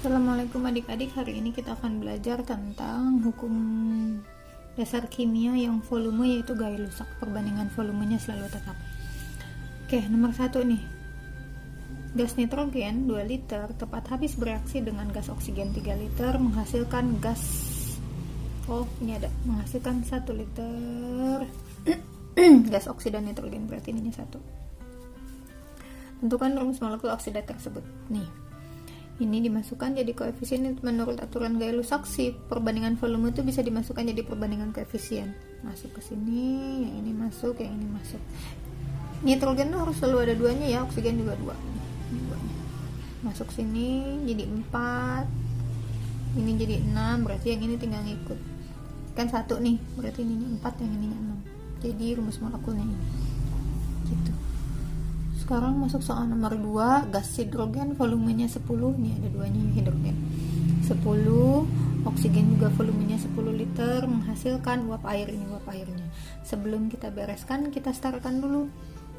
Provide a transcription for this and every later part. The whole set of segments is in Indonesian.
Assalamualaikum adik-adik, hari ini kita akan belajar tentang hukum dasar kimia yang volume, yaitu Gay-Lussac, perbandingan volumenya selalu tetap. Oke, nomor 1 nih, gas nitrogen 2 liter tepat habis bereaksi dengan gas oksigen 3 liter menghasilkan menghasilkan 1 liter gas oksida nitrogen, berarti ininya 1. Tentukan rumus molekul oksida tersebut. Nih, ini dimasukkan jadi koefisien menurut aturan Gay-Lussac. Perbandingan volume itu bisa dimasukkan jadi perbandingan koefisien. Masuk ke sini, yang ini masuk, yang ini masuk. Nitrogen tuh harus selalu ada duanya ya, oksigen juga 2. Masuk sini jadi 4. Ini jadi 6, berarti yang ini tinggal ngikut. Kan 1 nih, berarti ini 4, yang ini 6. Jadi rumus molekulnya ini. Gitu. Sekarang masuk soal nomor 2, gas hidrogen volumenya 10, ini ada duanya hidrogen 10, oksigen juga volumenya 10 liter menghasilkan uap air, ini uap airnya. Sebelum kita bereskan, kita setarakan dulu.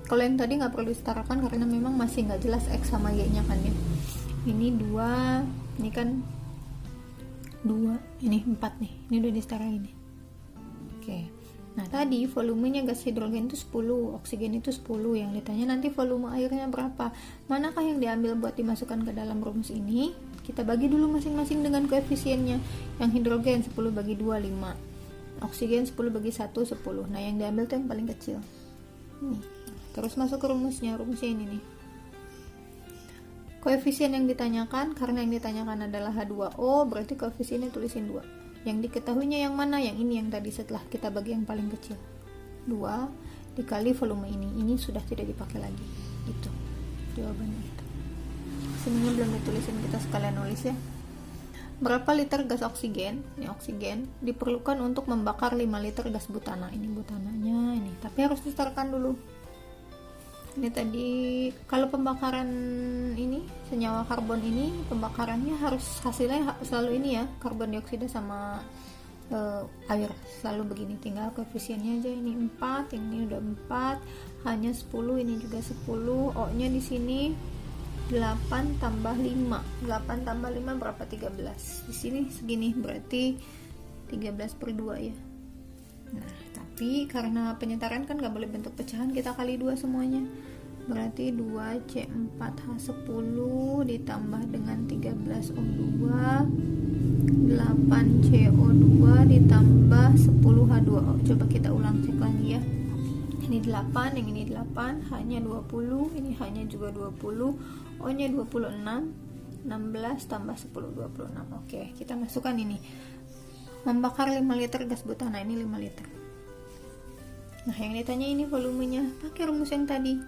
Kalau yang tadi nggak perlu disetarakan karena memang masih nggak jelas X sama Y nya kan ya. Ini 2, ini kan 2, ini 4 nih, ini udah disetarain nih. Oke. Nah, tadi volumenya gas hidrogen itu 10, oksigen itu 10. Yang ditanya nanti volume airnya berapa. Manakah yang diambil buat dimasukkan ke dalam rumus ini? Kita bagi dulu masing-masing dengan koefisiennya. Yang hidrogen 10 bagi 2, 5. Oksigen 10 bagi 1, 10. Nah, yang diambil itu yang paling kecil. Nih. Terus masuk ke rumusnya. Rumusnya ini nih. Koefisien yang ditanyakan, karena yang ditanyakan adalah H2O, berarti koefisiennya tulisin 2. Yang diketahuinya yang mana? Yang ini, yang tadi setelah kita bagi yang paling kecil. 2 dikali volume ini sudah tidak dipakai lagi. Itu jawabannya itu. Sininya belum ditulisin, kita sekalian nulis ya. Berapa liter gas oksigen? Ini oksigen diperlukan untuk membakar 5 liter gas butana. Ini butananya ini, tapi harus disetarkan dulu. Ini tadi kalau pembakaran ini senyawa karbon ini pembakarannya harus hasilnya selalu ini ya, karbon dioksida sama air selalu begini. Tinggal koefisiennya aja, ini 4, ini udah 4, hanya 10, ini juga 10. O nya di sini 8 tambah 5, 8 tambah 5 berapa? 13. Di sini segini, berarti 13/2 ya. Nah, tapi karena penyetaran kan gak boleh bentuk pecahan, kita kali 2 semuanya, berarti 2C4H10 ditambah dengan 13O2, 8CO2 ditambah 10H2O. Coba kita ulang cek lagi ya. Ini 8, yang ini 8, hanya 20, ini hanya juga 20, O nya 26, 16 tambah 10, 26. Oke, kita masukkan ini. Membakar 5 liter gas butana, ini 5 liter. Nah, yang ditanya ini volumenya, pakai rumus yang tadi.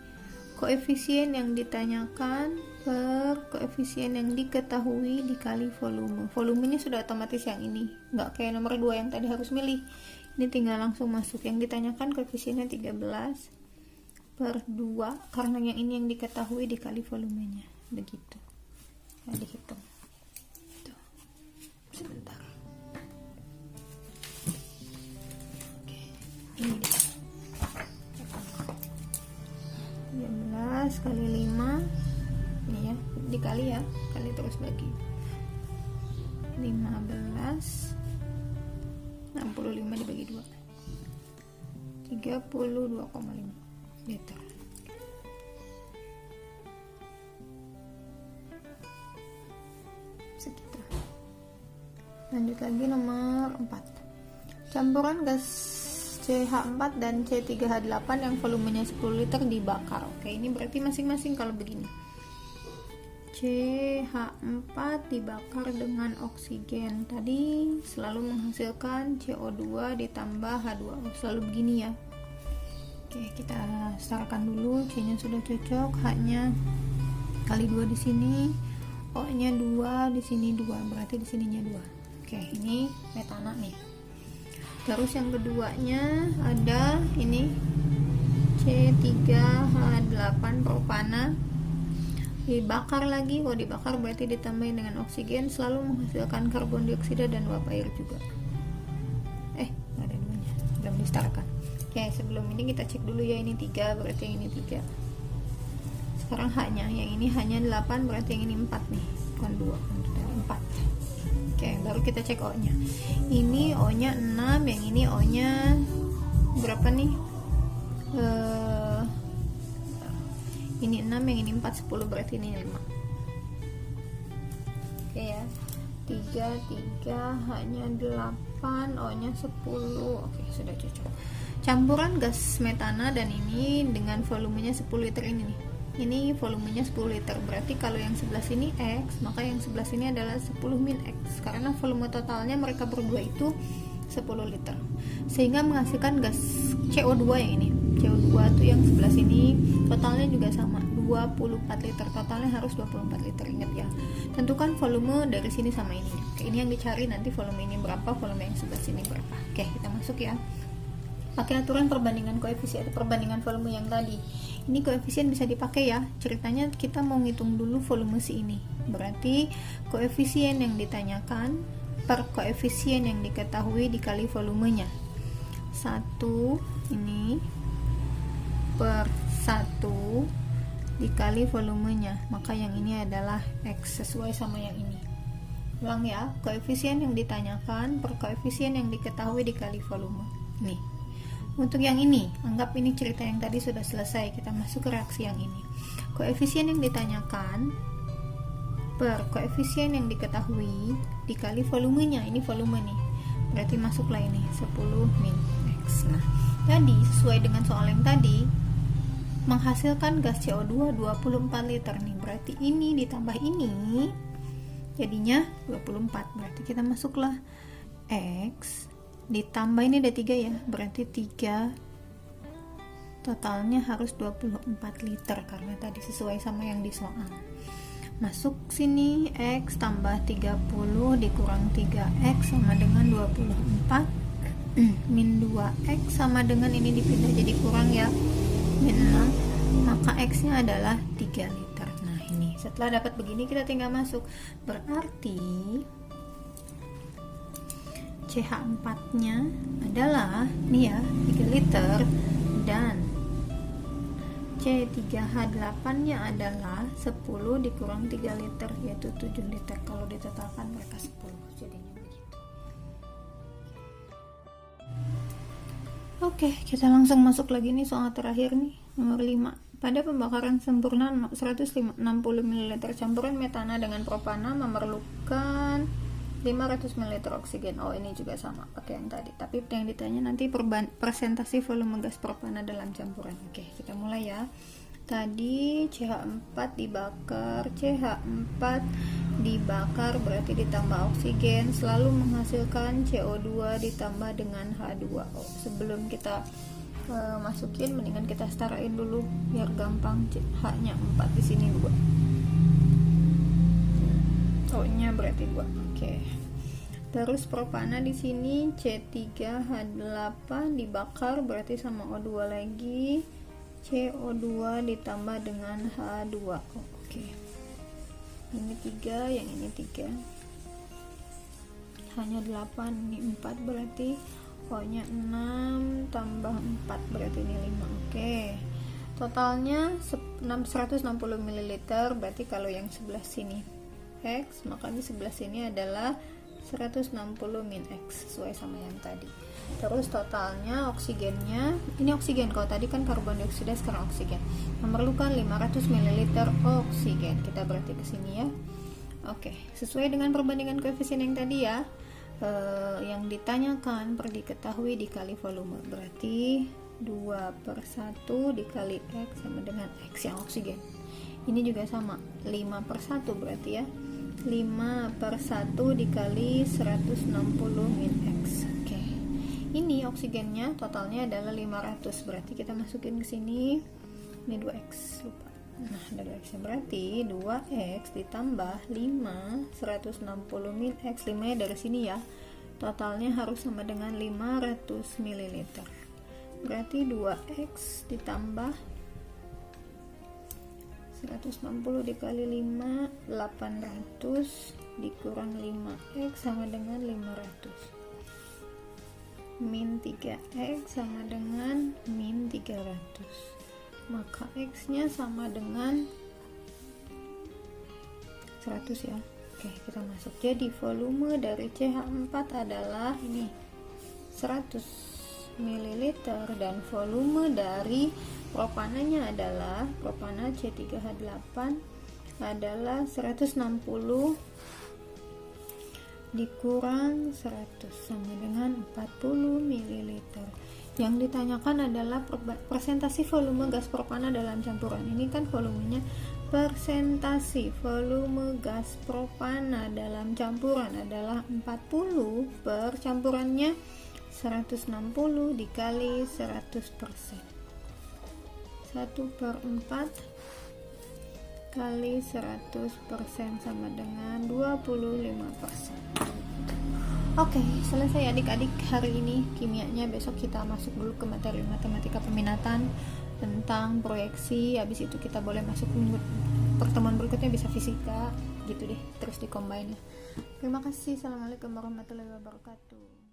Koefisien yang ditanyakan per koefisien yang diketahui dikali volume. Volumenya sudah otomatis yang ini, nggak kayak nomor 2 yang tadi harus milih. Ini tinggal langsung masuk. Yang ditanyakan koefisiennya 13 per 2, karena yang ini yang diketahui dikali volumenya. Begitu. Nah, dihitung. Tuh. Sebentar. Ini 13 kali 5 ini ya, dikali ya, kali terus bagi 15, 65 dibagi 2, 32,5 liter. Segitu. Lanjut lagi nomor 4, campuran gas CH4 dan C3H8 yang volumenya 10 liter dibakar. Oke, ini berarti masing-masing kalau begini. CH4 dibakar dengan oksigen. Tadi selalu menghasilkan CO2 ditambah H2O. Selalu begini ya. Oke, kita setarakan dulu. C-nya sudah cocok, H-nya kali 2 di sini, O-nya 2, di sini 2, berarti di sininya 2. Oke, ini metana nih. Terus yang keduanya ada ini C3H8 propana, dibakar lagi. Kalau dibakar berarti ditambahin dengan oksigen, selalu menghasilkan karbon dioksida dan uap air juga. Nggak ada duanya, belum disetarkan. Oke, sebelum ini kita cek dulu ya, ini 3, berarti yang ini 3. Sekarang H nya, yang ini hanya 8, berarti yang ini 4 nih, bukan 2, 4. baru kita cek O nya. Ini O nya 6, yang ini O nya berapa nih? Ini 6, yang ini 4, 10, berarti ini 5. Oke ya, 3 hanya 8, O nya 10. Oke, sudah cocok. Campuran gas metana dan ini dengan volumenya 10 liter ini nih. Ini volumenya 10 liter, berarti kalau yang sebelah sini X, maka yang sebelah sini adalah 10 min X, karena volume totalnya mereka berdua itu 10 liter, sehingga menghasilkan gas CO2 yang ini. CO2 tuh yang sebelah sini totalnya juga sama, 24 liter, totalnya harus 24 liter, ingat ya. Tentukan volume dari sini sama ini. Oke, ini yang dicari nanti, volume ini berapa, volume yang sebelah sini berapa. Oke, kita masuk ya. Pakai aturan perbandingan koefisien atau perbandingan volume yang tadi. Ini koefisien bisa dipakai ya. Ceritanya kita mau ngitung dulu volume si ini. Berarti koefisien yang ditanyakan per koefisien yang diketahui dikali volumenya. 1 ini per 1 dikali volumenya. Maka yang ini adalah X sesuai sama yang ini. Ulang ya, koefisien yang ditanyakan per koefisien yang diketahui dikali volume. Nih. Untuk yang ini, anggap ini cerita yang tadi sudah selesai, kita masuk ke reaksi yang ini. Koefisien yang ditanyakan per koefisien yang diketahui dikali volumenya, ini volume nih. Berarti masuklah ini 10 min X. Nah, tadi sesuai dengan soal yang tadi menghasilkan gas CO2 24 liter nih. Berarti ini ditambah ini jadinya 24. Berarti kita masuklah X ditambah ini ada 3 ya, berarti 3 totalnya harus 24 liter karena tadi sesuai sama yang di soal. Masuk sini, X tambah 30 dikurang 3X sama dengan 24 min 2X sama dengan ini dipindah jadi kurang ya, min 6, maka X nya adalah 3 liter. Nah ini setelah dapat begini kita tinggal masuk, berarti CH4 nya adalah nih ya 3 liter dan C3H8 nya adalah 10 dikurang 3 liter yaitu 7 liter. Kalau ditotalkan mereka 10, jadinya begitu. Oke, kita langsung masuk lagi nih soal terakhir nih, nomor 5. Pada pembakaran sempurna 160 ml campuran metana dengan propana memerlukan 500 ml oksigen. Oh, ini juga sama pakai yang tadi, tapi yang ditanya nanti persentase volume gas propana dalam campuran. Oke, kita mulai ya. Tadi CH4 dibakar, CH4 dibakar berarti ditambah oksigen selalu menghasilkan CO2 ditambah dengan H2O. Sebelum kita masukin, mendingan kita setarain dulu biar gampang. H-nya 4, di sini 2. O-nya berarti 2. Oke. Terus propana di sini C3H8 dibakar berarti sama O2 lagi. CO2 ditambah dengan H2O. Oke. Ini 3, yang ini 3. Hanya 8, ini 4 berarti O-nya 6 tambah 4 berarti ini 5. Oke. Totalnya 160 ml, berarti kalau yang sebelah sini X, maka di sebelah sini adalah 160 min X sesuai sama yang tadi. Terus totalnya oksigennya, ini oksigen, kalau tadi kan karbon dioksida, sekarang oksigen, memerlukan 500 ml oksigen. Kita berarti ke sini ya. Oke, sesuai dengan perbandingan koefisien yang tadi ya. Yang ditanyakan per diketahui dikali volume, berarti 2/1 dikali X sama dengan X yang oksigen. Ini juga sama, 5/1 berarti ya, 5/1 dikali 160 min X. Oke. Ini oksigennya totalnya adalah 500, berarti kita masukin ke sini. Ini 2X, lupa. Nah, ada 2X, berarti 2X ditambah 5 160 min X, 5 dari sini ya. Totalnya harus sama dengan 500 ml. Berarti 2X ditambah 160 dikali 5, 800 dikurang 5X sama dengan 500. Min 3X sama dengan min 300. Maka X nya sama dengan 100 ya. Oke, kita masuk. Jadi volume dari CH4 adalah ini 100 ml dan volume dari propananya adalah propana C3H8 adalah 160 dikurang 100 sama dengan 40 ml. Yang ditanyakan adalah persentase volume gas propana dalam campuran. Ini kan volumenya. Persentase volume gas propana dalam campuran adalah 40 per campurannya 160 dikali 100%. 1/4 kali 100% sama dengan 25%. Oke, selesai adik-adik hari ini kimianya. Besok kita masuk dulu ke materi matematika peminatan tentang proyeksi. Habis itu kita boleh masuk pertemuan berikutnya bisa fisika gitu deh, terus dikombin ya. Terima kasih. Assalamualaikum warahmatullahi wabarakatuh.